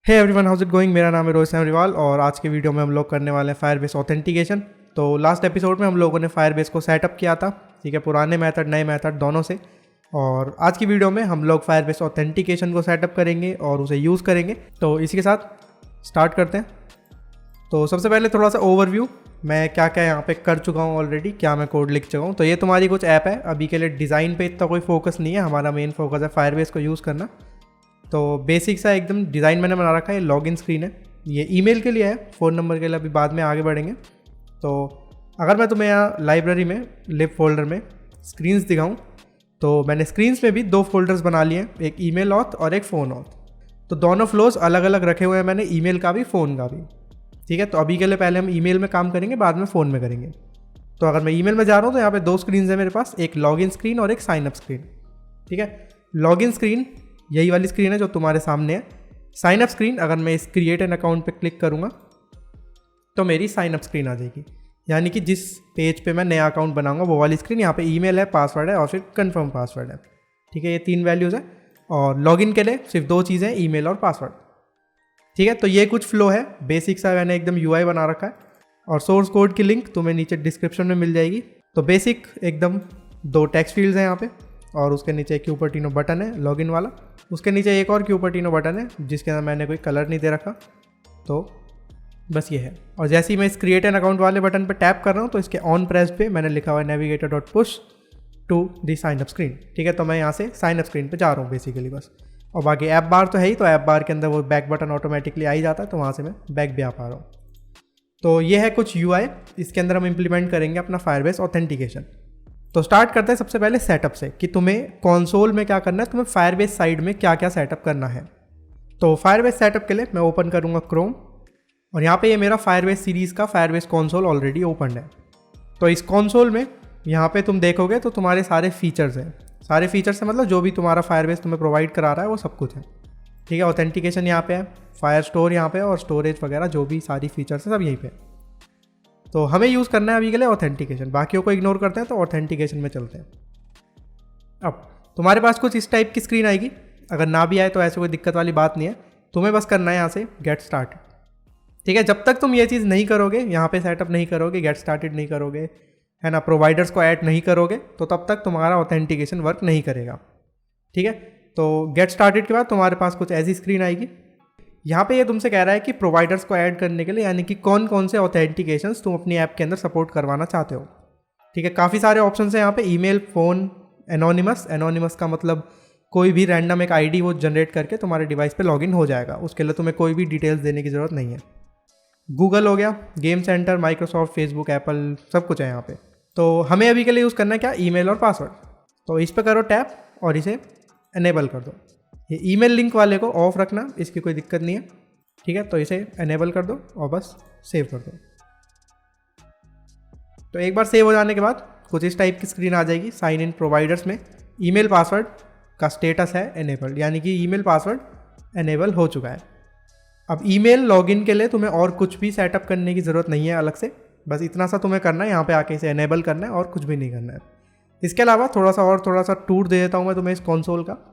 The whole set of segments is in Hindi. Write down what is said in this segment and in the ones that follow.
Hey everyone, how's it going. मेरा नाम है रोहित सेमरीवाल और आज के वीडियो में हम लोग करने वाले हैं फायरबेस ऑथेंटिकेशन। तो लास्ट एपिसोड में हम लोगों ने फायरबेस को सेटअप किया था, ठीक है, पुराने मेथड नए मेथड दोनों से। और आज की वीडियो में हम लोग फायरबेस ऑथेंटिकेशन को सेटअप करेंगे और उसे यूज़ करेंगे। तो इसी के साथ स्टार्ट करते हैं। तो सबसे पहले थोड़ा सा ओवरव्यू, मैं क्या क्या यहाँ पे कर चुका हूँ ऑलरेडी, क्या मैं कोड लिख चुका हूँ। तो ये तुम्हारी कुछ ऐप है, अभी के लिए डिज़ाइन पे इतना कोई फोकस नहीं है, हमारा मेन फोकस है फायरबेस को यूज़ करना। तो बेसिक सा एकदम डिज़ाइन मैंने बना रखा है। लॉगिन स्क्रीन है, ये ईमेल के लिए है, फ़ोन नंबर के लिए अभी बाद में आगे बढ़ेंगे। तो अगर मैं तुम्हें यहाँ लाइब्रेरी में लिब फोल्डर में स्क्रीन्स दिखाऊँ तो मैंने स्क्रीन्स में भी दो फोल्डर्स बना लिए हैं, एक ईमेल ऑथ और एक फ़ोन ऑथ। तो दोनों फ्लोज अलग अलग रखे हुए हैं मैंने, ईमेल का भी फ़ोन का भी, ठीक है। तो अभी के लिए पहले हम ईमेल में काम करेंगे, बाद में फ़ोन में करेंगे। तो अगर मैं ईमेल में जा रहा हूँ तो यहाँ पे दो स्क्रीन है मेरे पास, एक लॉगिन स्क्रीन और एक साइनअप स्क्रीन, ठीक है। लॉगिन स्क्रीन यही वाली स्क्रीन है जो तुम्हारे सामने है। साइनअप स्क्रीन, अगर मैं इस क्रिएट एन अकाउंट पे क्लिक करूँगा तो मेरी साइनअप स्क्रीन आ जाएगी, यानी कि जिस पेज पे मैं नया अकाउंट बनाऊंगा वो वाली स्क्रीन। यहाँ पे ईमेल है, पासवर्ड है और फिर कंफर्म पासवर्ड है, ठीक है। ये तीन वैल्यूज़ है और लॉगिन के लिए सिर्फ दो चीज़ें, ईमेल और पासवर्ड, ठीक है। तो ये कुछ फ्लो है, बेसिक सा मैंने एकदम यूआई बना रखा है और सोर्स कोड की लिंक तुम्हें नीचे डिस्क्रिप्शन में मिल जाएगी। तो बेसिक एकदम दो टेक्स्ट फील्ड्स हैं यहाँ पे और उसके नीचे एक क्यूपर्टिनो बटन है लॉगिन वाला, उसके नीचे एक और क्यूपर्टिनो बटन है जिसके अंदर मैंने कोई कलर नहीं दे रखा। तो बस ये है। और जैसे ही मैं इस क्रिएट एन अकाउंट वाले बटन पर टैप कर रहा हूँ तो इसके ऑन प्रेस पे मैंने लिखा हुआ है navigator dot push to the sign up screen, ठीक है। तो मैं यहाँ से साइनअप स्क्रीन पे जा रहा हूँ बेसिकली बस। और बाकी ऐप बार तो है ही, तो ऐप बार के अंदर वो बैक बटन ऑटोमेटिकली आ ही जाता है, तो वहाँ से मैं बैक भी आ पा रहा हूँ। तो ये है कुछ यूआई, इसके अंदर हम इम्प्लीमेंट करेंगे अपना फायरबेस ऑथेंटिकेशन। तो स्टार्ट करते हैं सबसे पहले सेटअप से कि तुम्हें कंसोल में क्या करना है, तुम्हें फायरबेस साइड में क्या क्या सेटअप करना है। तो फायरबेस सेटअप के लिए मैं ओपन करूँगा क्रोम और यहाँ पे ये मेरा फायरबेस सीरीज़ का फायरबेस कंसोल ऑलरेडी ओपन है। तो इस कंसोल में यहाँ पे तुम देखोगे तो तुम्हारे सारे फीचर्स हैं, सारे फीचर्स हैं मतलब जो भी तुम्हारा फायरबेस तुम्हें प्रोवाइड करा रहा है वो सब कुछ है, ठीक है। ऑथेंटिकेशन यहाँ पे है, फायर स्टोर यहाँ पे और स्टोरेज वगैरह जो भी सारी फीचर्स हैं सब यहीं पे। तो हमें यूज़ करना है अभी के लिए ऑथेंटिकेशन, बाकियों को इग्नोर करते हैं। तो ऑथेंटिकेशन में चलते हैं। अब तुम्हारे पास कुछ इस टाइप की स्क्रीन आएगी, अगर ना भी आए तो ऐसे कोई दिक्कत वाली बात नहीं है, तुम्हें बस करना है यहाँ से गेट स्टार्ट, ठीक है। जब तक तुम ये चीज़ नहीं करोगे, यहाँ पे सेटअप नहीं करोगे, गेट स्टार्टेड नहीं करोगे, है ना, प्रोवाइडर्स को ऐड नहीं करोगे, तो तब तक तुम्हारा ऑथेंटिकेशन वर्क नहीं करेगा, ठीक है। तो गेट स्टार्टेड के बाद तुम्हारे पास कुछ ऐसी स्क्रीन आएगी। यहाँ पे ये तुमसे कह रहा है कि प्रोवाइडर्स को ऐड करने के लिए, यानी कि कौन कौन से ऑथेंटिकेशंस तुम अपनी ऐप के अंदर सपोर्ट करवाना चाहते हो, ठीक है। काफ़ी सारे ऑप्शन हैं यहाँ पे, ईमेल, फ़ोन, एनोनिमस। एनोनिमस का मतलब कोई भी रैंडम एक आईडी वो जनरेट करके तुम्हारे डिवाइस पे लॉगिन हो जाएगा, उसके लिए तुम्हें कोई भी डिटेल्स देने की ज़रूरत नहीं है। गूगल हो गया, game centre, Microsoft, Facebook, Apple, सब कुछ है यहाँ पे। तो हमें अभी के लिए यूज़ करना है क्या, ईमेल और पासवर्ड। तो इस पर करो टैप और इसे एनेबल कर दो। ये ईमेल लिंक वाले को ऑफ रखना, इसकी कोई दिक्कत नहीं है, ठीक है। तो इसे एनेबल कर दो और बस सेव कर दो। तो एक बार सेव हो जाने के बाद कुछ इस टाइप की स्क्रीन आ जाएगी। साइन इन प्रोवाइडर्स में ईमेल पासवर्ड का स्टेटस है एनेबल्ड, यानी कि ईमेल पासवर्ड एनेबल हो चुका है। अब ईमेल लॉगिन के लिए तुम्हें और कुछ भी सेटअप करने की ज़रूरत नहीं है अलग से, बस इतना सा तुम्हें करना है, यहाँ पे आके इसे एनेबल करना है और कुछ भी नहीं करना है। इसके अलावा थोड़ा सा टूर दे देता हूँ मैं तुम्हें इस कंसोल का।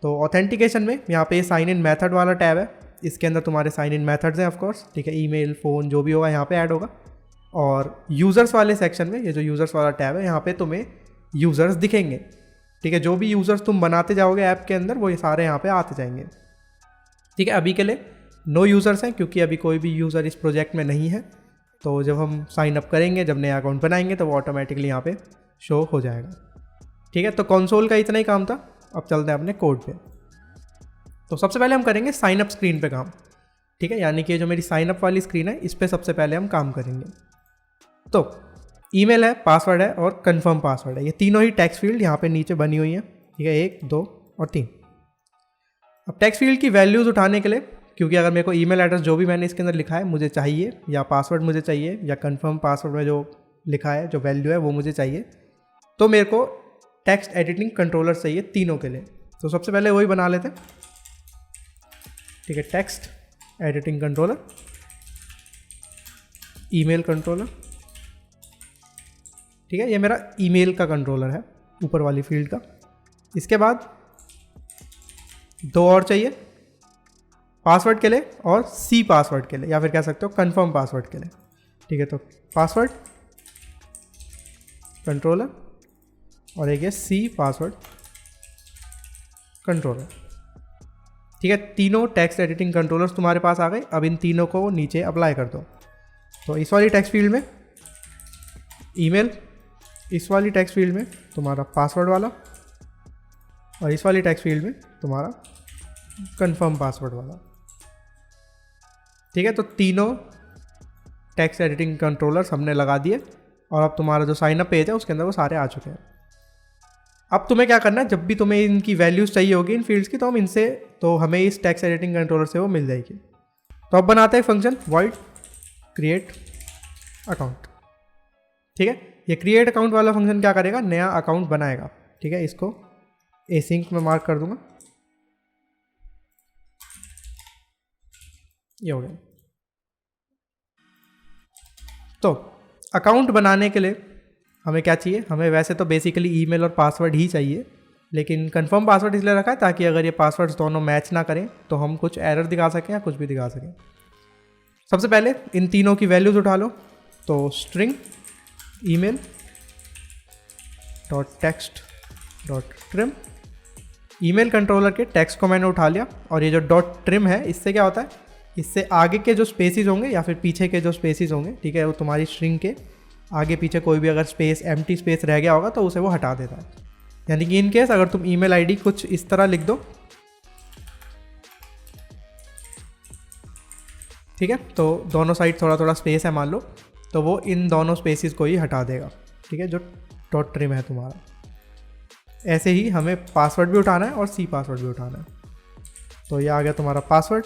तो ऑथेंटिकेशन में यहाँ पे साइन इन मेथड वाला टैब है, इसके अंदर तुम्हारे साइन इन मेथड्स हैं ऑफकोर्स, ठीक है। ईमेल, फ़ोन जो भी होगा यहाँ पे ऐड होगा। और यूज़र्स वाले सेक्शन में ये जो यूज़र्स वाला टैब है, यहाँ पे तुम्हें यूज़र्स दिखेंगे, ठीक है। जो भी यूज़र्स तुम बनाते जाओगे ऐप के अंदर वो ये सारे यहाँ पे आते जाएंगे, ठीक है। अभी के लिए नो यूज़र्स हैं क्योंकि अभी कोई भी यूज़र इस प्रोजेक्ट में नहीं है। तो जब हम साइन अप करेंगे, जब नया अकाउंट बनाएंगे तो वो ऑटोमेटिकली यहाँ पे शो हो जाएगा, ठीक है। तो कंसोल का इतना ही काम था। अब चलते हैं अपने कोड पे। तो सबसे पहले हम करेंगे साइनअप स्क्रीन पे काम, ठीक है, यानी कि जो मेरी साइनअप वाली स्क्रीन है इस पर सबसे पहले हम काम करेंगे। तो ईमेल है, पासवर्ड है और कंफर्म पासवर्ड है, ये तीनों ही टेक्स्ट फील्ड यहाँ पे नीचे बनी हुई हैं, ठीक है, 1, 2 और 3। अब टेक्स्ट फील्ड की वैल्यूज़ उठाने के लिए, क्योंकि अगर मेरे को ईमेल एड्रेस जो भी मैंने इसके अंदर लिखा है मुझे चाहिए, या पासवर्ड मुझे चाहिए, या कंफर्म पासवर्ड में जो लिखा है जो वैल्यू है वो मुझे चाहिए, तो मेरे को टेक्स्ट एडिटिंग कंट्रोलर चाहिए तीनों के लिए। तो सबसे पहले वही बना लेते हैं, ठीक है। Text editing controller, email controller, ठीक है, ये मेरा ईमेल का कंट्रोलर है ऊपर वाली फील्ड का। इसके बाद दो और चाहिए, पासवर्ड के लिए और सी पासवर्ड के लिए, या फिर कह सकते हो कन्फर्म पासवर्ड के लिए। ठीक है, तो पासवर्ड कंट्रोलर और एक है सी पासवर्ड कंट्रोलर। ठीक है, तीनों टेक्स्ट एडिटिंग कंट्रोलर्स तुम्हारे पास आ गए। अब इन तीनों को नीचे अप्लाई कर दो। तो इस वाली टेक्स्ट फील्ड में ईमेल, इस वाली टेक्स्ट फील्ड में तुम्हारा पासवर्ड वाला, और इस वाली टेक्स्ट फील्ड में तुम्हारा कंफर्म पासवर्ड वाला। ठीक है, तो तीनों टेक्स्ट एडिटिंग कंट्रोलर्स हमने लगा दिए और अब तुम्हारा जो साइन अप पेज है उसके अंदर वो सारे आ चुके हैं। अब तुम्हें क्या करना है, जब भी तुम्हें इनकी वैल्यूज़ चाहिए होगी इन फील्ड्स की, तो हम इनसे, तो हमें इस टेक्स्ट एडिटिंग कंट्रोलर से वो मिल जाएगी। तो अब बनाते हैं फंक्शन void क्रिएट अकाउंट। ठीक है, ये क्रिएट अकाउंट वाला फंक्शन क्या करेगा, नया अकाउंट बनाएगा। ठीक है, इसको एसिंक में मार्क कर दूंगा, ये हो गया। तो अकाउंट बनाने के लिए हमें क्या चाहिए, हमें वैसे तो बेसिकली ईमेल और पासवर्ड ही चाहिए, लेकिन कंफर्म पासवर्ड इसलिए रखा है ताकि अगर ये पासवर्ड्स दोनों मैच ना करें तो हम कुछ एरर दिखा सकें या कुछ भी दिखा सकें। सबसे पहले इन तीनों की वैल्यूज उठा लो। तो string email dot text dot trim, email controller के टेक्स्ट को मैंने उठा लिया, और ये जो डॉट ट्रिम है इससे क्या होता है, इससे आगे के जो स्पेसिस होंगे या फिर पीछे के जो स्पेसिस होंगे, ठीक है, वो तुम्हारी स्ट्रिंग के आगे पीछे कोई भी अगर स्पेस, एम्प्टी स्पेस रह गया होगा तो उसे वो हटा देता है। यानी कि इन केस अगर तुम ईमेल आईडी कुछ इस तरह लिख दो, ठीक है, तो दोनों साइड थोड़ा थोड़ा स्पेस है मान लो, तो वो इन दोनों स्पेसिस को ही हटा देगा। ठीक है, जो डॉट ट्रिम है तुम्हारा। ऐसे ही हमें पासवर्ड भी उठाना है और सी पासवर्ड भी उठाना है। तो ये आ गया तुम्हारा पासवर्ड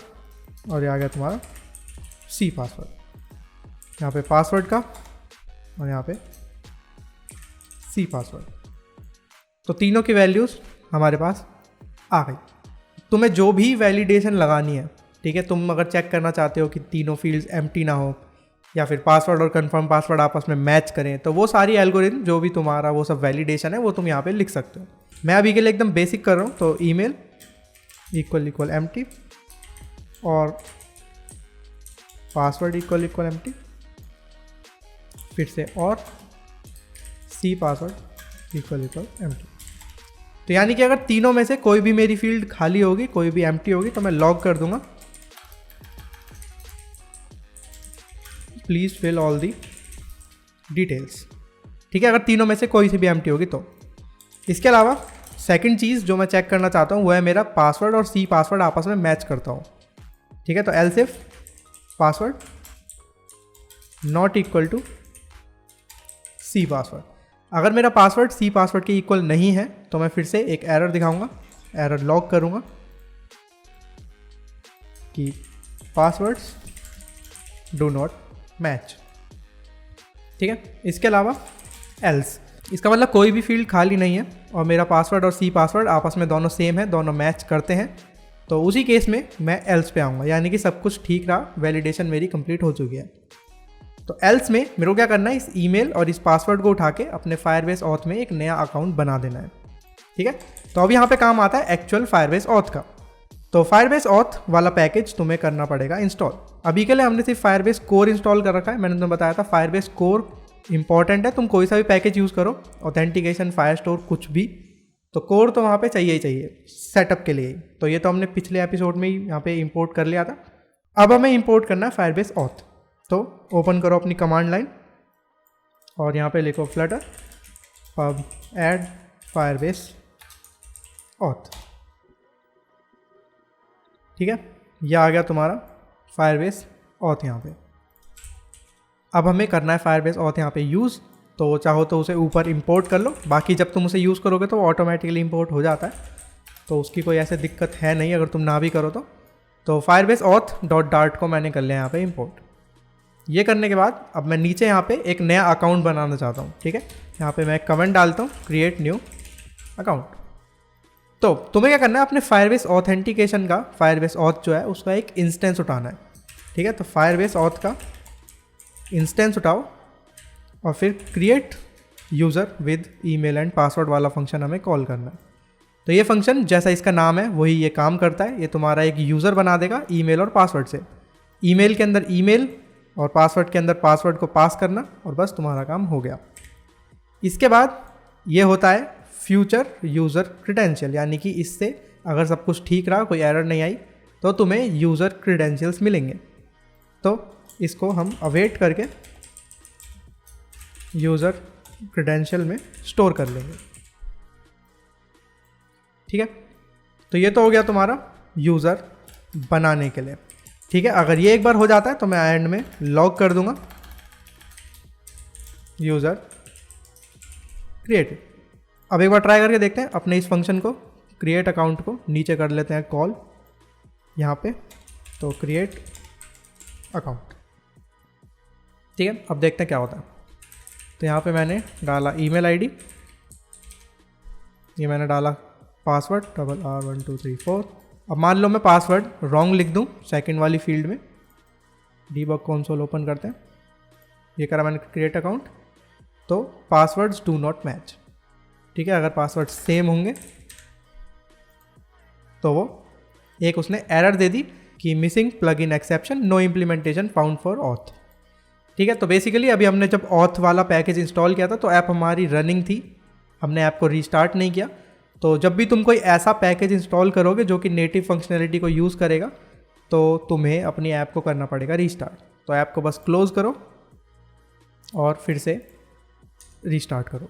और ये आ गया तुम्हारा सी पासवर्ड। यहाँ पे पासवर्ड का और यहाँ पे सी पासवर्ड। तो तीनों की वैल्यूज़ हमारे पास आ गई। तुम्हें जो भी वैलिडेशन लगानी है, ठीक है, तुम अगर चेक करना चाहते हो कि तीनों फील्ड्स एम्प्टी ना हो या फिर पासवर्ड और कंफर्म पासवर्ड आपस में मैच करें, तो वो सारी एल्गोरिथम जो भी तुम्हारा वो सब वैलिडेशन है वो तुम यहाँ पे लिख सकते हो। मैं अभी के लिए एकदम बेसिक कर रहा हूँ। तो ईमेल इक्वल इक्वल एम्प्टी और पासवर्ड इक्वल इक्वल एम्प्टी, फिर से और C password equal equal empty. तो यानी कि अगर तीनों में से कोई भी मेरी फील्ड खाली होगी, कोई भी एम्प्टी होगी, तो मैं लॉग कर दूंगा please fill all the details. ठीक है, अगर तीनों में से कोई सी भी एम्प्टी होगी तो। इसके अलावा सेकंड चीज़ जो मैं चेक करना चाहता हूँ वो है मेरा पासवर्ड और सी पासवर्ड आपस में मैच करता हूँ। ठीक है, तो else if password not equal to C password. अगर मेरा पासवर्ड सी पासवर्ड के इक्वल नहीं है तो मैं फिर से एक एरर दिखाऊंगा, एरर लॉग करूंगा कि पासवर्ड्स डू नॉट मैच। ठीक है, इसके अलावा एल्स, इसका मतलब कोई भी फील्ड खाली नहीं है और मेरा पासवर्ड और सी पासवर्ड आपस में दोनों सेम है, दोनों मैच करते हैं, तो उसी केस में मैं एल्स पे आऊँगा। यानी कि सब कुछ ठीक रहा, वैलिडेशन मेरी कंप्लीट हो चुकी है। तो एल्स में मेरे को क्या करना है, इस ईमेल और इस पासवर्ड को उठा के अपने फायरबेस ऑथ में एक नया अकाउंट बना देना है। ठीक है, तो अब यहाँ पे काम आता है एक्चुअल फायरबेस ऑथ का। तो फायरबेस ऑथ वाला पैकेज तुम्हें करना पड़ेगा इंस्टॉल। अभी के लिए हमने सिर्फ फायरबेस कोर इंस्टॉल कर रखा है। मैंने तुम्हें बताया था फायरबेस कोर इंपॉर्टेंट है, तुम कोई सा भी पैकेज यूज़ करो, ऑथेंटिकेशन, फायरस्टोर, कुछ भी, तो कोर तो वहाँ पे चाहिए ही चाहिए सेटअप के लिए। तो ये तो हमने पिछले एपिसोड में ही यहाँ पे इंपोर्ट कर लिया था। अब हमें इंपोर्ट करना है फायरबेस ऑथ। तो ओपन करो अपनी कमांड लाइन और यहाँ पे लिखो Flutter pub add Firebase auth. ठीक है, यह आ गया तुम्हारा फायरबेस ऑथ यहाँ पे। अब हमें करना है फायरबेस ऑथ यहाँ पे यूज़। तो चाहो तो उसे ऊपर इंपोर्ट कर लो, बाकी जब तुम उसे यूज़ करोगे तो वो ऑटोमेटिकली इंपोर्ट हो जाता है, तो उसकी कोई ऐसे दिक्कत है नहीं अगर तुम ना भी करो तो फायरबेस ऑथ डॉट डार्ट को मैंने कर लिया यहाँ पे इंपोर्ट। ये करने के बाद अब मैं नीचे यहाँ पे एक नया अकाउंट बनाना चाहता हूँ। ठीक है, यहाँ पे मैं कमेंट डालता हूँ क्रिएट न्यू अकाउंट। तो तुम्हें क्या करना है, अपने फायरबेस ऑथेंटिकेशन का फायरबेस ऑथ जो है उसका एक इंस्टेंस उठाना है। ठीक है, तो फायरबेस ऑथ का इंस्टेंस उठाओ और फिर create user with email and password वाला फंक्शन हमें कॉल करना है। तो ये फंक्शन जैसा इसका नाम है वही ये काम करता है। ये तुम्हारा एक यूज़र बना देगा ईमेल और पासवर्ड से। ईमेल के अंदर ईमेल और पासवर्ड के अंदर पासवर्ड को पास करना और बस तुम्हारा काम हो गया। इसके बाद ये होता है फ्यूचर यूज़र क्रेडेंशियल, यानी कि इससे अगर सब कुछ ठीक रहा, कोई एरर नहीं आई, तो तुम्हें यूज़र क्रेडेंशियल्स मिलेंगे। तो इसको हम अवेट करके यूज़र क्रेडेंशियल में स्टोर कर लेंगे। ठीक है, तो ये तो हो गया तुम्हारा यूज़र बनाने के लिए। ठीक है, अगर ये एक बार हो जाता है तो मैं एंड में लॉग कर दूंगा यूज़र क्रिएटेड। अब एक बार ट्राई करके देखते हैं अपने इस फंक्शन को, क्रिएट अकाउंट को नीचे कर लेते हैं कॉल यहाँ पे, तो क्रिएट अकाउंट। ठीक है, अब देखते हैं क्या होता है। तो यहाँ पे मैंने डाला ईमेल आईडी, ये मैंने डाला पासवर्ड RR1234। अब मान लो मैं पासवर्ड रॉन्ग लिख दूँ सेकंड वाली फील्ड में, डीबग कंसोल ओपन करते हैं, ये करा मैंने क्रिएट अकाउंट, तो पासवर्ड्स डू नॉट मैच। ठीक है, अगर पासवर्ड सेम होंगे तो वो एक उसने एरर दे दी कि missing plugin exception, no implementation found for auth. ठीक है, तो बेसिकली अभी हमने जब ऑथ वाला पैकेज इंस्टॉल किया था तो ऐप हमारी रनिंग थी, हमने ऐप को रीस्टार्ट नहीं किया। तो जब भी तुम कोई ऐसा पैकेज इंस्टॉल करोगे जो कि नेटिव फंक्शनैलिटी को यूज़ करेगा, तो तुम्हें अपनी ऐप को करना पड़ेगा रीस्टार्ट। तो ऐप को बस क्लोज करो और फिर से रीस्टार्ट करो।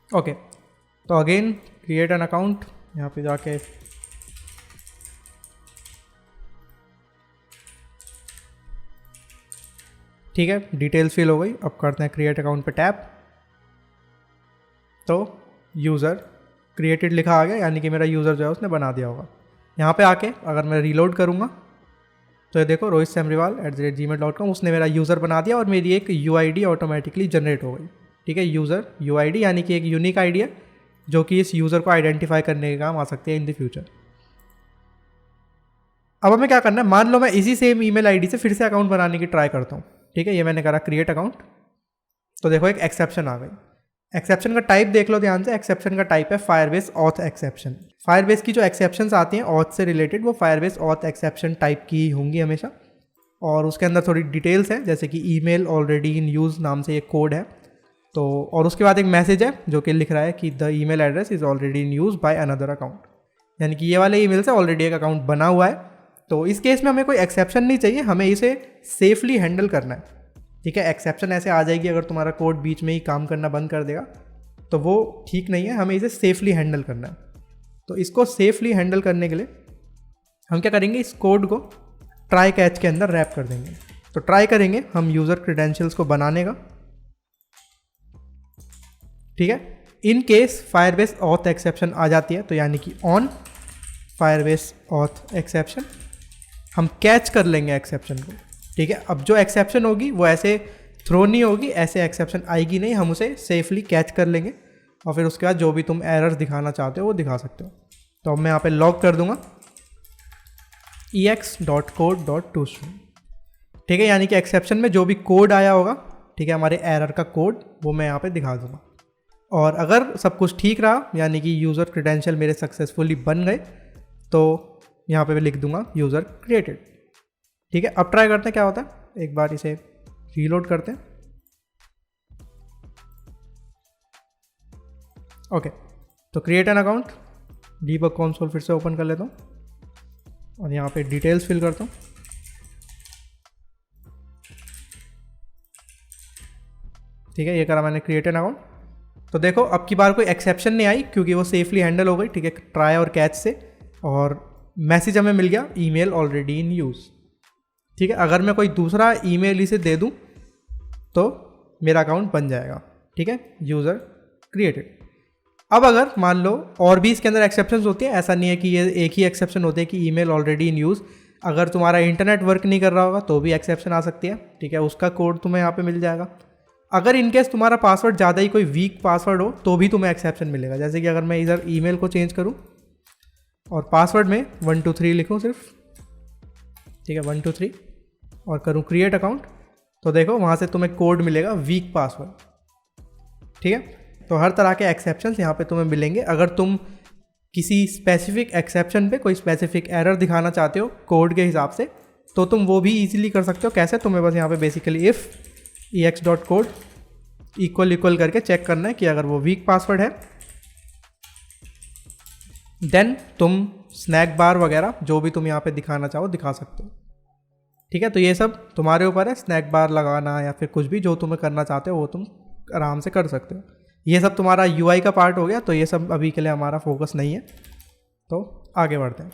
ओके, तो अगेन क्रिएट एन अकाउंट, यहाँ पे जाके ठीक है डिटेल्स फिल हो गई। अब करते हैं क्रिएट अकाउंट पे टैप, तो यूज़र क्रिएटेड लिखा आ गया, यानी कि मेरा यूज़र जो है उसने बना दिया होगा। यहाँ पे आके अगर मैं रीलोड करूँगा तो ये देखो rohitsamriwal@gmail.com, उसने मेरा यूज़र बना दिया और मेरी एक UID ऑटोमेटिकली जनरेट हो गई। ठीक है, यूज़र UID यानी कि एक यूनिक आईडी है जो कि इस यूज़र को आइडेंटिफाई करने के काम आ सकती है इन द फ्यूचर। अब हमें क्या करना है, मान लो मैं इसी सेम ईमेल आईडी से फिर से अकाउंट बनाने की ट्राई करता हूँ। ठीक है, ये मैंने करा क्रिएट अकाउंट, तो देखो एक एक्सेप्शन आ गई। एक्सेप्शन का टाइप देख लो ध्यान से, एक्सेप्शन का टाइप है फायरबेस ऑथ एक्सेप्शन। फायरबेस की जो एक्सेप्शंस आती हैं ऑथ से रिलेटेड, वो फायरबेस ऑथ एक्सेप्शन टाइप की होंगी हमेशा, और उसके अंदर थोड़ी डिटेल्स है, जैसे कि ईमेल ऑलरेडी इन यूज़ नाम से एक कोड है। तो और उसके बाद एक मैसेज है जो कि लिख रहा है कि the email address is already in use by another account, यानी कि ये वाले ईमेल से ऑलरेडी एक अकाउंट बना हुआ है। तो इस केस में हमें कोई एक्सेप्शन नहीं चाहिए, हमें इसे सेफली हैंडल करना है। ठीक है, एक्सेप्शन ऐसे आ जाएगी अगर तुम्हारा कोड बीच में ही काम करना बंद कर देगा, तो वो ठीक नहीं है, हमें इसे सेफली हैंडल करना है। तो इसको सेफली हैंडल करने के लिए हम क्या करेंगे, इस कोड को ट्राई कैच के अंदर रैप कर देंगे। तो ट्राई करेंगे हम यूज़र क्रेडेंशियल्स को बनाने का। ठीक है, in case Firebase auth exception आ जाती है, तो यानी कि ऑन फायरबेस ऑथ एक्सेप्शन, हम कैच कर लेंगे एक्सेप्शन को। ठीक है, अब जो एक्सेप्शन होगी वो ऐसे थ्रो नहीं होगी, ऐसे एक्सेप्शन आएगी नहीं, हम उसे सेफली कैच कर लेंगे और फिर उसके बाद जो भी तुम एरर्स दिखाना चाहते हो वो दिखा सकते हो। तो अब मैं यहाँ पे लॉग कर दूंगा ex.code.toString। ठीक है, यानी कि एक्सेप्शन में जो भी कोड आया होगा, ठीक है, हमारे एरर का कोड, वो मैं यहाँ पे दिखा दूंगा। और अगर सब कुछ ठीक रहा, यानी कि यूज़र क्रेडेंशियल मेरे सक्सेसफुली बन गए, तो यहाँ पे मैं लिख दूंगा यूज़र क्रिएटेड। ठीक है, अब ट्राई करते हैं क्या होता है, एक बार इसे रीलोड करते हैं। ओके, तो create an account, debug console फिर से ओपन कर लेता हूँ और यहाँ पे डिटेल्स फिल करता हूँ। ठीक है, ये करा मैंने क्रिएट एन अकाउंट। तो देखो अब की बार कोई एक्सेप्शन नहीं आई क्योंकि वो सेफली हैंडल हो गई। ठीक है, ट्राई और कैच से, और मैसेज हमें मिल गया ईमेल ऑलरेडी इन यूज़। ठीक है, अगर मैं कोई दूसरा ईमेल इसे दे दूं तो मेरा अकाउंट बन जाएगा। ठीक है, यूज़र क्रिएटेड। अब अगर मान लो और भी इसके अंदर एक्सेप्शंस होती है, ऐसा नहीं है कि ये एक ही एक्सेप्शन होती है कि ईमेल ऑलरेडी इन यूज़। अगर तुम्हारा इंटरनेट वर्क नहीं कर रहा होगा तो भी एक्सेप्शन आ सकती है। ठीक है, उसका कोड तुम्हें यहाँ पे मिल जाएगा। अगर इनकेस तुम्हारा पासवर्ड ज़्यादा ही कोई वीक पासवर्ड हो तो भी तुम्हें एक्सेप्शन मिलेगा। जैसे कि अगर मैं इधर ईमेल को चेंज करूं और पासवर्ड में 123 लिखूं सिर्फ, ठीक है 123, और करूं क्रिएट अकाउंट, तो देखो वहाँ से तुम्हें कोड मिलेगा वीक पासवर्ड, ठीक है। तो हर तरह के एक्सेप्शंस यहाँ पे तुम्हें मिलेंगे। अगर तुम किसी स्पेसिफिक एक्सेप्शन पे कोई स्पेसिफिक एरर दिखाना चाहते हो कोड के हिसाब से, तो तुम वो भी इजीली कर सकते हो। कैसे? तुम्हें बस यहाँ पे बेसिकली इफ़ ex.code इक्वल करके चेक करना है कि अगर वो वीक पासवर्ड है देन तुम स्नैक बार वगैरह जो भी तुम यहाँ पे दिखाना चाहो दिखा सकते हो, ठीक है। तो ये सब तुम्हारे ऊपर है, स्नैक बार लगाना या फिर कुछ भी जो तुम्हें करना चाहते हो वो तुम आराम से कर सकते हो। ये सब तुम्हारा UI का पार्ट हो गया, तो ये सब अभी के लिए हमारा फोकस नहीं है, तो आगे बढ़ते हैं।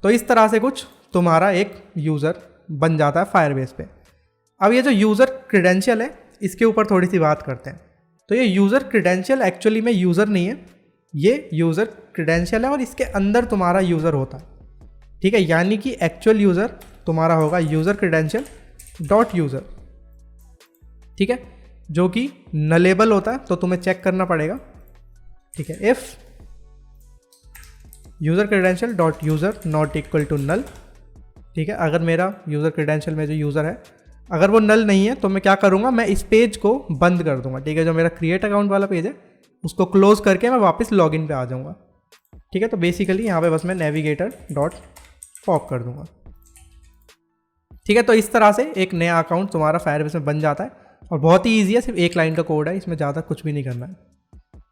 तो इस तरह से कुछ तुम्हारा एक यूज़र बन जाता है फायरबेस पे। अब ये जो यूज़र क्रेडेंशियल है इसके ऊपर थोड़ी सी बात करते हैं। तो ये यूज़र क्रेडेंशियल एक्चुअली में यूज़र नहीं है, ये यूज़र क्रेडेंशियल है और इसके अंदर तुम्हारा यूज़र होता है, ठीक है। यानी कि एक्चुअल यूज़र तुम्हारा होगा यूज़र क्रेडेंशियल डॉट यूज़र, ठीक है, जो कि नलेबल होता है, तो तुम्हें चेक करना पड़ेगा, ठीक है। If user credential dot user not equal to null, ठीक है। अगर मेरा यूज़र क्रेडेंशियल में जो यूज़र है अगर वो नल नहीं है तो मैं क्या करूँगा, मैं इस पेज को बंद कर दूंगा, ठीक है। जो मेरा क्रिएट अकाउंट वाला पेज है उसको क्लोज करके मैं वापस लॉगिन पे आ जाऊँगा, ठीक है। तो बेसिकली यहाँ पे बस मैं नेविगेटर डॉट पॉप कर दूंगा, ठीक है। तो इस तरह से एक नया अकाउंट तुम्हारा फायरबेस में बन जाता है और बहुत ही ईजी है, सिर्फ एक लाइन का कोड है, इसमें ज़्यादा कुछ भी नहीं करना है,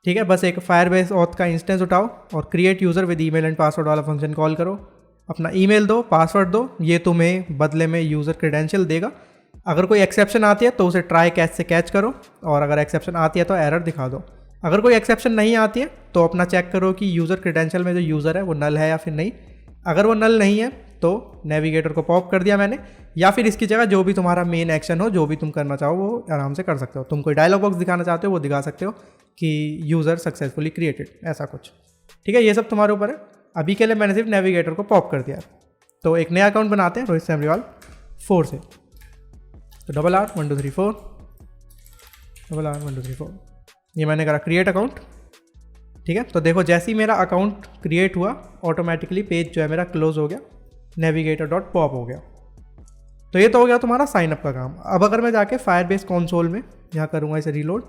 ठीक है। बस एक फायरबेस ऑथ का इंस्टेंस उठाओ और create user with email and password वाला फंक्शन कॉल करो, अपना ईमेल दो, पासवर्ड दो, ये तुम्हें बदले में यूज़र क्रेडेंशियल देगा। अगर कोई एक्सेप्शन आती है तो उसे ट्राई कैच से कैच करो, और अगर एक्सेप्शन आती है तो एरर दिखा दो। अगर कोई एक्सेप्शन नहीं आती है तो अपना चेक करो कि यूज़र क्रेडेंशियल में जो यूज़र है वो नल है या फिर नहीं। अगर वो नल नहीं है तो नेविगेटर को पॉप कर दिया मैंने, या फिर इसकी जगह जो भी तुम्हारा मेन एक्शन हो, जो भी तुम करना चाहो वो आराम से कर सकते हो। तुम कोई डायलॉग बॉक्स दिखाना चाहते हो वो दिखा सकते हो कि यूज़र सक्सेसफुली क्रिएटेड, ऐसा कुछ, ठीक है। ये सब तुम्हारे ऊपर है। अभी के लिए मैंने सिर्फ नेविगेटर को पॉप कर दिया। तो एक नया अकाउंट बनाते हैं रोहित सेमरीवाल 4 से। तो $R1234 $R1234 ये मैंने करा क्रिएट अकाउंट, ठीक है। तो देखो जैसे ही मेरा अकाउंट क्रिएट हुआ ऑटोमेटिकली पेज जो है मेरा क्लोज हो गया, नेविगेटर डॉट पॉप हो गया। तो ये तो हो गया तुम्हारा साइनअप का काम। अब अगर मैं जाके फायरबेस कंसोल में यहाँ करूँगा इसे रीलोड,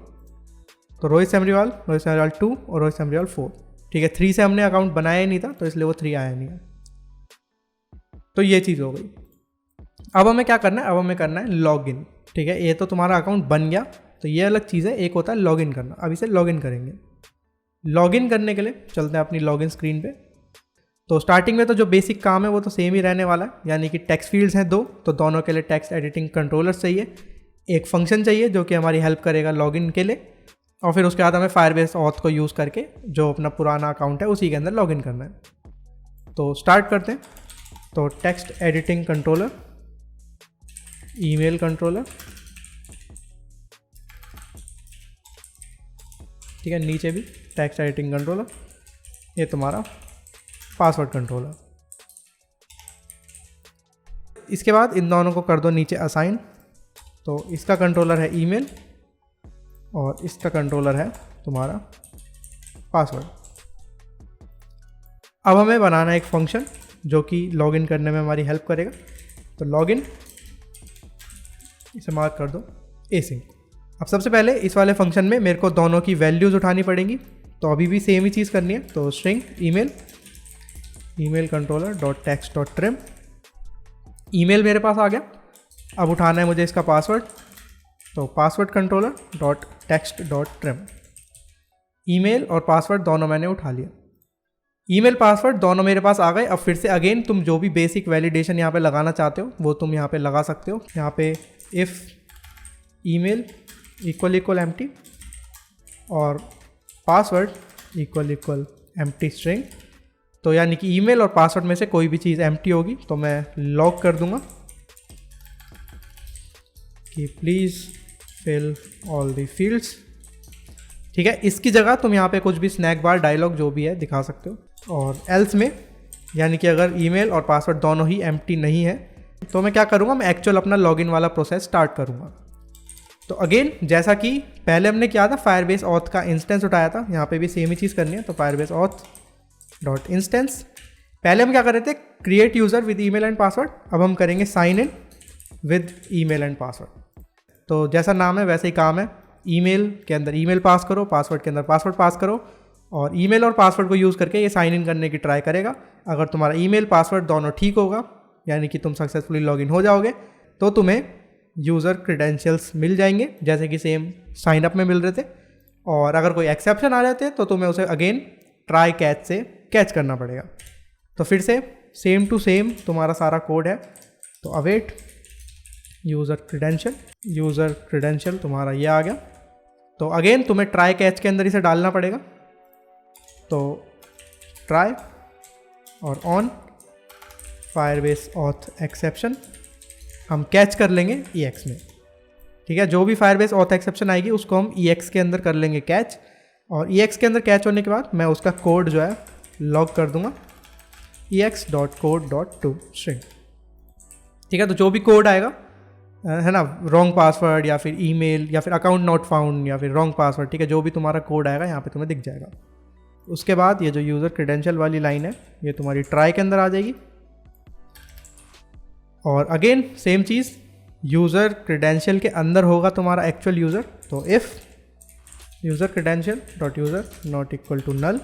तो रोहित सेमरीवाल 2 और रोहित सेमरीवाल 4, ठीक है। 3 से हमने अकाउंट बनाया ही नहीं था तो इसलिए वो 3 आया नहीं है। तो ये चीज़ हो गई। अब हमें क्या करना है, अब हमें करना है लॉगिन, ठीक है। ये तो तुम्हारा अकाउंट बन गया, तो ये अलग चीज़ है, एक होता है लॉगिन करना। अब इसे लॉगिन करेंगे। लॉगिन करने के लिए चलते हैं अपनी लॉगिन स्क्रीन पे। तो स्टार्टिंग में तो जो बेसिक काम है वो तो सेम ही रहने वाला है, यानी कि टेक्स्ट फील्ड्स हैं 2, तो दोनों के लिए टेक्स्ट एडिटिंग कंट्रोलर्स चाहिए, एक फंक्शन चाहिए जो कि हमारी हेल्प करेगा लॉगिन के लिए, और फिर उसके बाद हमें फायरबेस ऑथ को यूज़ करके जो अपना पुराना अकाउंट है उसी के अंदर लॉगिन करना है। तो स्टार्ट करते हैं। तो text editing controller, email controller, ठीक है, नीचे भी टेक्स्ट एडिटिंग कंट्रोलर, ये तुम्हारा पासवर्ड कंट्रोलर। इसके बाद इन दोनों को कर दो नीचे असाइन। तो इसका कंट्रोलर है ईमेल और इसका कंट्रोलर है तुम्हारा पासवर्ड। अब हमें बनाना है एक फंक्शन जो कि लॉगिन करने में हमारी हेल्प करेगा। तो लॉगिन, इसे मार्क कर दो एसिंक। अब सबसे पहले इस वाले फंक्शन में मेरे को दोनों की वैल्यूज़ उठानी पड़ेंगी, तो अभी भी सेम ही चीज़ करनी है। तो string email controller dot text dot trim, email मेरे पास आ गया। अब उठाना है मुझे इसका पासवर्ड, तो password controller dot text dot trim. Email और पासवर्ड दोनों मैंने उठा लिया, ईमेल पासवर्ड दोनों मेरे पास आ गए। अब फिर से अगेन तुम जो भी बेसिक वैलिडेशन यहाँ पे लगाना चाहते हो वो तुम यहाँ पे लगा सकते हो। यहाँ पे इफ़ ईमेल इक्वल एम्प्टी और पासवर्ड इक्वल एम्प्टी स्ट्रिंग। तो यानी कि ईमेल और पासवर्ड में से कोई भी चीज़ एम्प्टी होगी तो मैं लॉग कर दूंगा कि please fill all the fields, ठीक है। इसकी जगह तुम यहाँ पे कुछ भी स्नैक बार डायलॉग जो भी है दिखा सकते हो। और एल्स में यानी कि अगर ईमेल और पासवर्ड दोनों ही एम्प्टी नहीं है तो मैं क्या करूँगा, मैं एक्चुअल अपना लॉगिन वाला प्रोसेस स्टार्ट करूँगा। तो अगेन जैसा कि पहले हमने किया था फायरबेस ऑथ का इंस्टेंस उठाया था, यहाँ पे भी सेम ही चीज़ करनी है। तो फायरबेस ऑथ डॉट इंस्टेंस, पहले हम क्या कर रहे थे, create user with email and password, अब हम करेंगे sign in with email and password. तो जैसा नाम है वैसे ही काम है, ईमेल के अंदर ईमेल पास करो, पासवर्ड के अंदर पासवर्ड पास करो, और ईमेल और पासवर्ड को यूज़ करके ये साइन इन करने की ट्राई करेगा। अगर तुम्हारा ईमेल पासवर्ड दोनों ठीक होगा, यानी कि तुम सक्सेसफुली लॉगिन हो जाओगे, तो तुम्हें यूज़र क्रेडेंशियल्स मिल जाएंगे जैसे कि सेम साइन अप में मिल रहे थे। और अगर कोई एक्सेप्शन आ जाते तो तुम्हें उसे अगेन ट्राई कैच से कैच करना पड़ेगा। तो फिर से सेम टू सेम तुम्हारा सारा कोड है। तो अवेट यूज़र क्रेडेंशियल तुम्हारा ये आ गया। तो अगेन तुम्हें ट्राई कैच के अंदर इसे डालना पड़ेगा। तो ट्राई और ऑन फायरबेस ऑथ एक्सेप्शन हम कैच कर लेंगे EX में, ठीक है। जो भी फायरबेस ऑथ एक्सेप्शन आएगी उसको हम EX के अंदर कर लेंगे कैच, और EX के अंदर कैच होने के बाद मैं उसका कोड जो है लॉग कर दूंगा ex.code.toString, ठीक है। तो जो भी कोड आएगा है ना, रॉन्ग पासवर्ड या फिर ईमेल या फिर अकाउंट नॉट फाउंड या फिर रॉन्ग पासवर्ड, ठीक है, जो भी तुम्हारा कोड आएगा यहाँ पे तुम्हें दिख जाएगा। उसके बाद ये जो यूज़र क्रेडेंशियल वाली लाइन है ये तुम्हारी ट्राई के अंदर आ जाएगी। और अगेन सेम चीज़, यूज़र क्रेडेंशियल के अंदर होगा तुम्हारा एक्चुअल यूज़र। तो if user credential dot user not equal to null,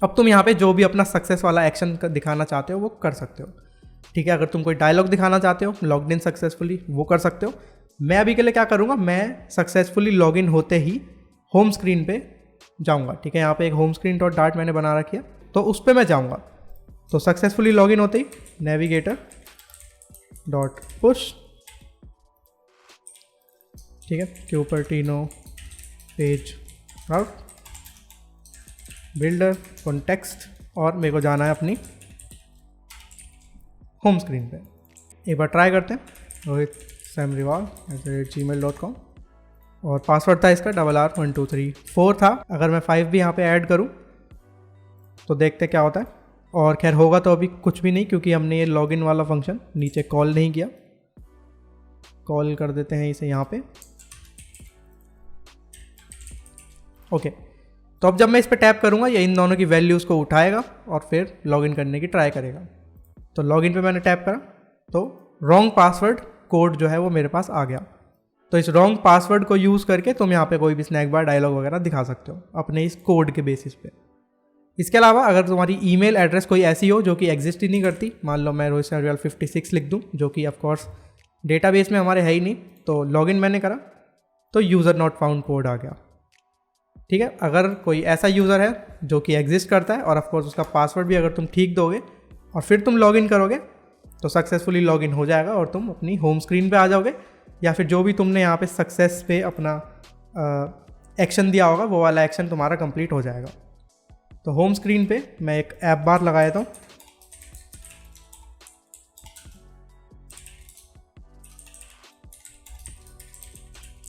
अब तुम यहाँ पे जो भी अपना सक्सेस वाला एक्शन दिखाना चाहते हो वो कर सकते हो, ठीक है। अगर तुम कोई डायलॉग दिखाना चाहते हो लॉग्ड इन सक्सेसफुली, वो कर सकते हो। मैं अभी के लिए क्या करूँगा, मैं सक्सेसफुली लॉगिन होते ही होम स्क्रीन पे जाऊँगा, ठीक है। यहाँ पे एक होम स्क्रीन डॉट डार्ट मैंने बना रखी है, तो उस पर मैं जाऊँगा। तो सक्सेसफुली लॉगिन होते ही नेविगेटर डॉट पुश, ठीक है, क्यूपर्टिनो पेज राउट बिल्डर कॉन्टेक्स्ट, और मेरे को जाना है अपनी होम स्क्रीन पे। एक बार ट्राई करते हैं, रोहित samriwal@gmail.com, और पासवर्ड था इसका RR1234 था। अगर मैं 5 भी यहाँ पे ऐड करूँ तो देखते क्या होता है। और खैर होगा तो अभी कुछ भी नहीं, क्योंकि हमने ये लॉगिन वाला फंक्शन नीचे कॉल नहीं किया। कॉल कर देते हैं इसे यहाँ पे, ओके। तो अब जब मैं इस पर टैप करूँगा ये इन दोनों की वैल्यूज़ को उठाएगा और फिर लॉगिन करने की ट्राई करेगा। तो लॉगिन पे मैंने टैप करा तो रॉन्ग पासवर्ड कोड जो है वो मेरे पास आ गया। तो इस रॉन्ग पासवर्ड को यूज़ करके तुम यहाँ पे कोई भी स्नैक बार डायलॉग वगैरह दिखा सकते हो अपने इस कोड के बेसिस पे। इसके अलावा अगर तुम्हारी ईमेल एड्रेस कोई ऐसी हो जो कि एग्जिस्ट ही नहीं करती, मान लो मैं रोहित समरीवाल 56 लिख दूँ, जो कि ऑफकोर्स डेटाबेस में हमारे है ही नहीं, तो लॉगिन मैंने करा तो यूज़र नॉट फाउंड कोड आ गया, ठीक है। अगर कोई ऐसा यूज़र है जो कि एग्जिस्ट करता है और ऑफकोर्स उसका पासवर्ड भी अगर तुम ठीक दोगे और फिर तुम लॉगिन करोगे तो सक्सेसफुली लॉगिन हो जाएगा और तुम अपनी होम स्क्रीन पे आ जाओगे, या फिर जो भी तुमने यहाँ पे सक्सेस पे अपना एक्शन दिया होगा वो वाला एक्शन तुम्हारा कंप्लीट हो जाएगा। तो होम स्क्रीन पे मैं एक ऐप बार लगा देता हूँ,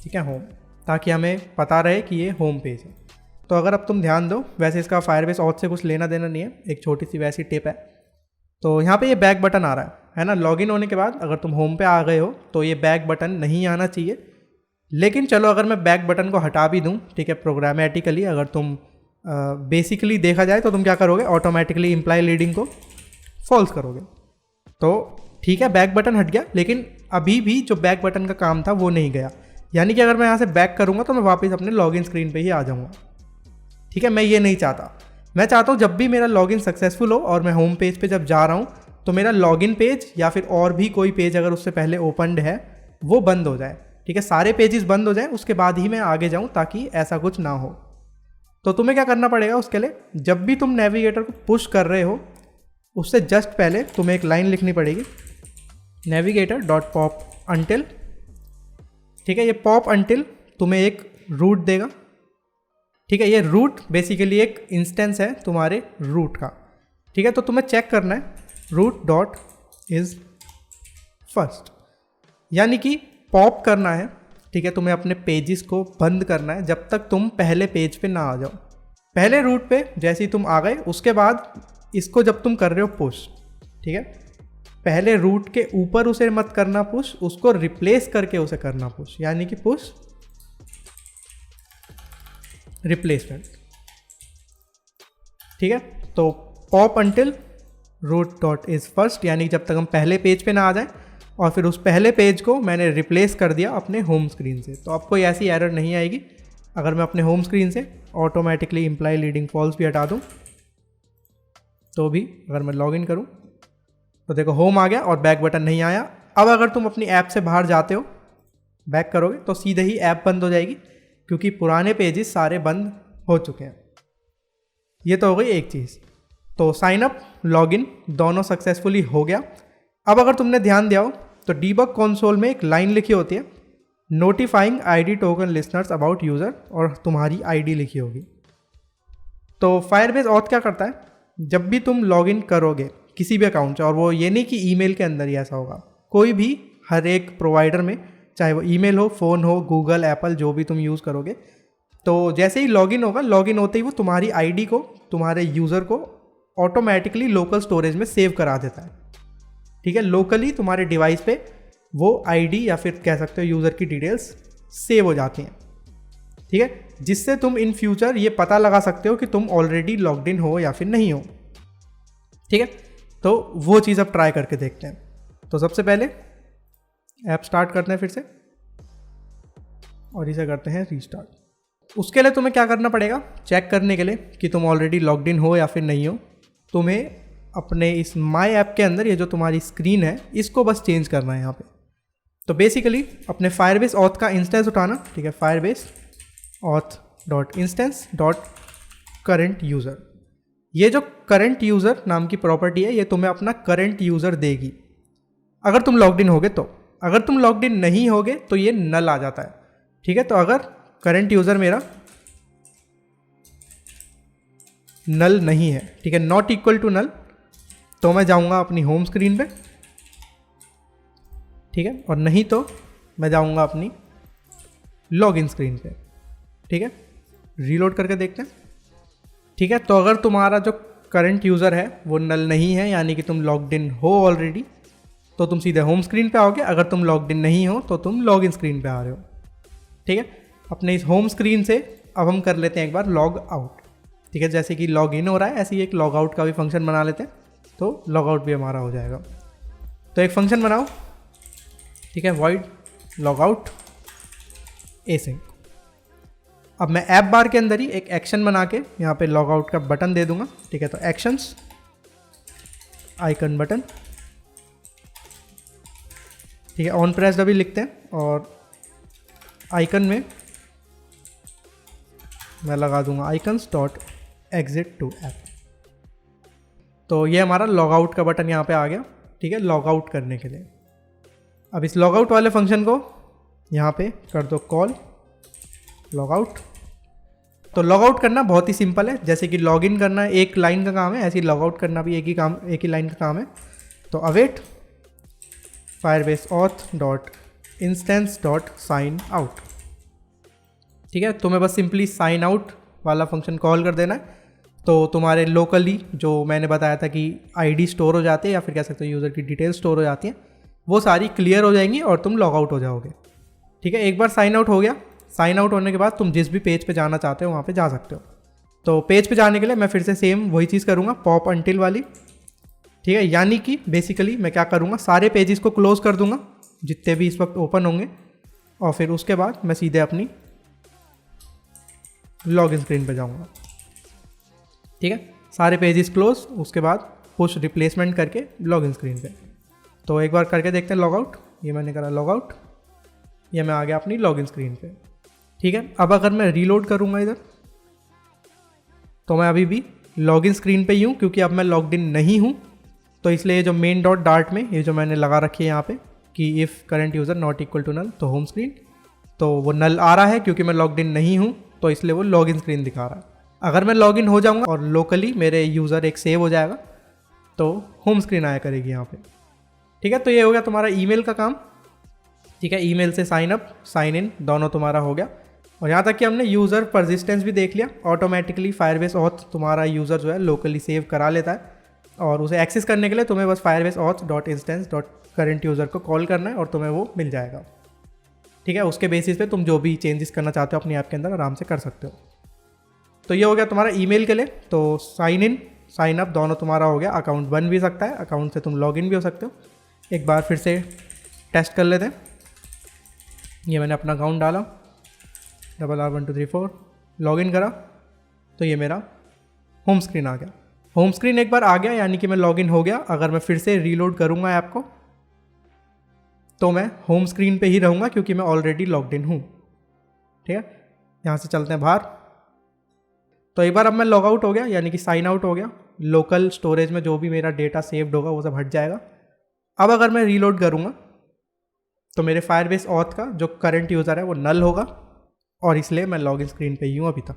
ठीक है, होम, ताकि हमें पता रहे कि ये होम पेज है। तो अगर अब तुम ध्यान दो, वैसे इसका फायरबेस ऑथ से कुछ लेना देना नहीं है, एक छोटी सी वैसी टिप है। तो यहाँ पे ये बैक बटन आ रहा है ना, लॉगिन होने के बाद अगर तुम होम पे आ गए हो तो ये बैक बटन नहीं आना चाहिए। लेकिन चलो अगर मैं बैक बटन को हटा भी दूँ, ठीक है, प्रोग्रामेटिकली अगर तुम बेसिकली देखा जाए तो तुम क्या करोगे, ऑटोमेटिकली इम्प्लाई लीडिंग को फॉल्स करोगे। तो ठीक है, बैक बटन हट गया, लेकिन अभी भी जो बैक बटन का काम था वो नहीं गया। यानी कि अगर मैं यहाँ से बैक करूँगा तो मैं वापस अपने लॉगिन स्क्रीन पे ही आ जाऊँगा, ठीक है। मैं ये नहीं चाहता, मैं चाहता हूँ जब भी मेरा लॉगिन सक्सेसफुल हो और मैं होम पेज पे जब जा रहा हूँ तो मेरा लॉगिन पेज या फिर और भी कोई पेज अगर उससे पहले ओपनड है वो बंद हो जाए, ठीक है, सारे पेजेस बंद हो जाए, उसके बाद ही मैं आगे जाऊँ, ताकि ऐसा कुछ ना हो। तो तुम्हें क्या करना पड़ेगा उसके लिए, जब भी तुम नेविगेटर को पुश कर रहे हो उससे जस्ट पहले तुम्हें एक लाइन लिखनी पड़ेगी, नेविगेटर डॉट पॉप अंटिल, ठीक है। ये पॉप अंटिल तुम्हें एक रूट देगा, ठीक है। ये रूट बेसिकली एक इंस्टेंस है तुम्हारे रूट का, ठीक है। तो तुम्हें चेक करना है रूट डॉट इज फर्स्ट, यानी कि पॉप करना है, ठीक है। तुम्हें अपने पेजेस को बंद करना है जब तक तुम पहले पेज पे ना आ जाओ। पहले रूट पे जैसे ही तुम आ गए उसके बाद इसको जब तुम कर रहे हो पुश, ठीक है, पहले रूट के ऊपर उसे मत करना पुश, उसको रिप्लेस करके उसे करना पुश, यानी कि पुश रिप्लेसमेंट। ठीक है, तो pop until route dot is first, यानी जब तक हम पहले पेज पे ना आ जाए, और फिर उस पहले पेज को मैंने रिप्लेस कर दिया अपने होम स्क्रीन से। तो आपको ऐसी एरर नहीं आएगी अगर मैं अपने होम स्क्रीन से ऑटोमेटिकली इम्प्लाई लीडिंग फॉल्स भी हटा दूँ तो भी। अगर मैं लॉगिन करूँ तो देखो होम आ गया और बैक बटन नहीं आया। अब अगर तुम अपनी ऐप से बाहर जाते हो, बैक करोगे तो सीधे ही ऐप बंद हो जाएगी, क्योंकि पुराने पेजेस सारे बंद हो चुके हैं। ये तो हो गई एक चीज़। तो साइन अप लॉगिन दोनों सक्सेसफुली हो गया। अब अगर तुमने ध्यान दिया हो तो डीबग कंसोल में एक लाइन लिखी होती है, notifying ID token listeners about user, और तुम्हारी आईडी लिखी होगी। तो फायरबेस ऑथ क्या करता है, जब भी तुम लॉगिन करोगे किसी भी अकाउंट से, और वो ये नहीं कि ईमेल के अंदर ही ऐसा होगा, कोई भी हर एक प्रोवाइडर में, चाहे वो ईमेल हो, फ़ोन हो, गूगल, एप्पल, जो भी तुम यूज़ करोगे, तो जैसे ही लॉगिन होगा, लॉगिन होते ही वो तुम्हारी आईडी को, तुम्हारे यूज़र को ऑटोमेटिकली लोकल स्टोरेज में सेव करा देता है। ठीक है, लोकली तुम्हारे डिवाइस पे वो आईडी या फिर कह सकते हो यूज़र की डिटेल्स सेव हो जाती हैं। ठीक है, जिससे तुम इन फ्यूचर ये पता लगा सकते हो कि तुम ऑलरेडी लॉग्ड इन हो या फिर नहीं हो। ठीक है, तो वो चीज़ अब ट्राई करके देखते हैं। तो सबसे पहले ऐप स्टार्ट करते हैं फिर से, और इसे करते हैं रीस्टार्ट। उसके लिए तुम्हें क्या करना पड़ेगा, चेक करने के लिए कि तुम ऑलरेडी लॉग्ड इन हो या फिर नहीं हो, तुम्हें अपने इस माई ऐप के अंदर ये जो तुम्हारी स्क्रीन है इसको बस चेंज करना है यहाँ पे। तो बेसिकली अपने फायरबेस ऑथ का इंस्टेंस उठाना। ठीक है, Firebase auth dot instance dot current user, ये जो करंट यूज़र नाम की प्रॉपर्टी है ये तुम्हें अपना करंट यूज़र देगी अगर तुम लॉग्ड इन होगे तो। अगर तुम लॉग्ड इन नहीं होगे तो ये नल आ जाता है। ठीक है, तो अगर करंट यूज़र मेरा नल नहीं है, ठीक है, नॉट इक्वल टू नल, तो मैं जाऊंगा अपनी होम स्क्रीन पे। ठीक है, और नहीं तो मैं जाऊंगा अपनी लॉगिन स्क्रीन पे। ठीक है, रीलोड करके देखते हैं। ठीक है, तो अगर तुम्हारा जो करंट यूज़र है वो नल नहीं है, यानी कि तुम लॉग्ड इन हो ऑलरेडी, तो तुम सीधे होम स्क्रीन पे आओगे। अगर तुम लॉग्ड इन नहीं हो तो तुम लॉगिन स्क्रीन पे आ रहे हो। ठीक है, अपने इस होम स्क्रीन से अब हम कर लेते हैं एक बार लॉग आउट। ठीक है, जैसे कि लॉग इन हो रहा है ऐसे ही एक लॉग आउट का भी फंक्शन बना लेते हैं, तो लॉग आउट भी हमारा हो जाएगा। तो एक फंक्शन बनाओ, ठीक है, void लॉग आउट एसिंक। अब मैं ऐप बार के अंदर ही एक एक्शन बना के यहाँ पे लॉग आउट का बटन दे दूंगा। ठीक है, तो एक्शंस आइकन बटन, ठीक है, ऑन प्रेस अभी लिखते हैं, और आइकन में मैं लगा दूंगा icons dot exit to app. तो ये हमारा लॉग आउट का बटन यहाँ पे आ गया। ठीक है, लॉग आउट करने के लिए अब इस लॉग आउट वाले फंक्शन को यहाँ पे कर दो कॉल लॉग आउट। तो लॉग आउट करना बहुत ही सिंपल है, जैसे कि लॉग इन करना एक लाइन का काम है, ऐसे ही लॉग आउट करना भी एक ही लाइन का काम है। तो await Firebase auth dot instance dot sign out. ठीक है, तुम्हें बस सिंपली साइन आउट वाला फंक्शन कॉल कर देना है, तो तुम्हारे लोकली जो मैंने बताया था कि आईडी स्टोर हो जाती है या फिर कह सकते हो यूज़र की डिटेल स्टोर हो जाती हैं, वो सारी क्लियर हो जाएंगी और तुम लॉग आउट हो जाओगे। ठीक है, एक बार साइन आउट हो गया, साइन आउट होने के बाद तुम जिस भी पेज पे जाना चाहते हो वहाँ पे जा सकते हो। तो पेज पे जाने के लिए मैं फिर से सेम वही चीज़ करूँगा, पॉप अंटिल वाली। ठीक है, यानी कि बेसिकली मैं क्या करूँगा, सारे पेजेस को क्लोज कर दूँगा जितने भी इस वक्त ओपन होंगे, और फिर उसके बाद मैं सीधे अपनी लॉगिन स्क्रीन पे जाऊँगा। ठीक है, सारे पेजेस क्लोज, उसके बाद पुश रिप्लेसमेंट करके लॉगिन स्क्रीन पे। तो एक बार करके देखते हैं लॉग आउट। ये मैंने करा लॉग आउट, ये मैं आ गया अपनी लॉगिन स्क्रीन पे। ठीक है, अब अगर मैं रीलोड करूँगा इधर, तो मैं अभी भी लॉगिन स्क्रीन पे ही हूँ, क्योंकि अब मैं लॉग्ड इन नहीं हूँ। तो इसलिए जो मेन डॉट डार्ट में ये जो मैंने लगा रखी है यहाँ पे कि if current user not equal to null, तो होम स्क्रीन, तो वो नल आ रहा है क्योंकि मैं लॉग्ड इन नहीं हूँ, तो इसलिए वो लॉगिन स्क्रीन दिखा रहा है। अगर मैं लॉगिन हो जाऊँगा और लोकली मेरे यूज़र एक सेव हो जाएगा तो होम स्क्रीन आया करेगी यहाँ पे। ठीक है, तो ये हो गया तुम्हारा ईमेल का काम। ठीक है, ईमेल से साइन अप साइन इन दोनों तुम्हारा हो गया, और यहाँ तक कि हमने यूज़र परसिस्टेंस भी देख लिया। ऑटोमेटिकली फायरबेस ऑथ तुम्हारा यूज़र जो है लोकली सेव करा लेता है, और उसे एक्सेस करने के लिए तुम्हें बस firebase.auth.instance.current यूज़र को कॉल करना है और तुम्हें वो मिल जाएगा। ठीक है, उसके बेसिस पे तुम जो भी चेंजेस करना चाहते हो अपनी ऐप के अंदर आराम से कर सकते हो। तो ये हो गया तुम्हारा ईमेल के लिए। तो साइन इन साइन अप दोनों तुम्हारा हो गया। अकाउंट बन भी सकता है, अकाउंट से तुम लॉगिन भी हो सकते हो। एक बार फिर से टेस्ट कर लेते हैं। ये मैंने अपना अकाउंट डाला, RR1234 लॉगिन करा, तो ये मेरा होम स्क्रीन आ गया। होम स्क्रीन एक बार आ गया यानी कि मैं लॉगिन हो गया। अगर मैं फिर से रीलोड करूँगा ऐप को तो मैं होम स्क्रीन पे ही रहूँगा क्योंकि मैं ऑलरेडी लॉग्ड इन हूँ। ठीक है, यहाँ से चलते हैं बाहर। तो एक बार अब मैं लॉग आउट हो गया यानी कि साइन आउट हो गया। लोकल स्टोरेज में जो भी मेरा डेटा सेव्ड होगा वो सब हट जाएगा। अब अगर मैं रीलोड करूँगा तो मेरे फायरबेस ऑथ का जो करंट यूज़र है वो नल होगा और इसलिए मैं लॉगिन स्क्रीन पे ही हूँ अभी तक।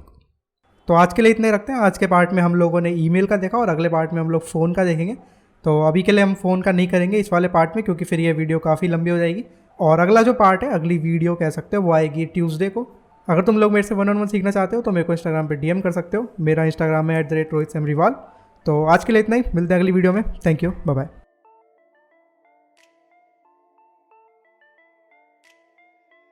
तो आज के लिए इतने रखते हैं। आज के पार्ट में हम लोगों ने ईमेल का देखा और अगले पार्ट में हम लोग फ़ोन का देखेंगे। तो अभी के लिए हम फ़ोन का नहीं करेंगे इस वाले पार्ट में क्योंकि फिर ये वीडियो काफ़ी लंबी हो जाएगी। और अगला जो पार्ट है, अगली वीडियो कह सकते हो, वो आएगी ट्यूसडे को। अगर तुम लोग मेरे से 1-on-1 सीखना चाहते हो तो मेरे को इंस्टाग्राम पे DM कर सकते हो। मेरा इंस्टाग्राम है @RohitSamRival। तो आज के लिए इतना ही, मिलते हैं अगली वीडियो में। Thank you, bye bye.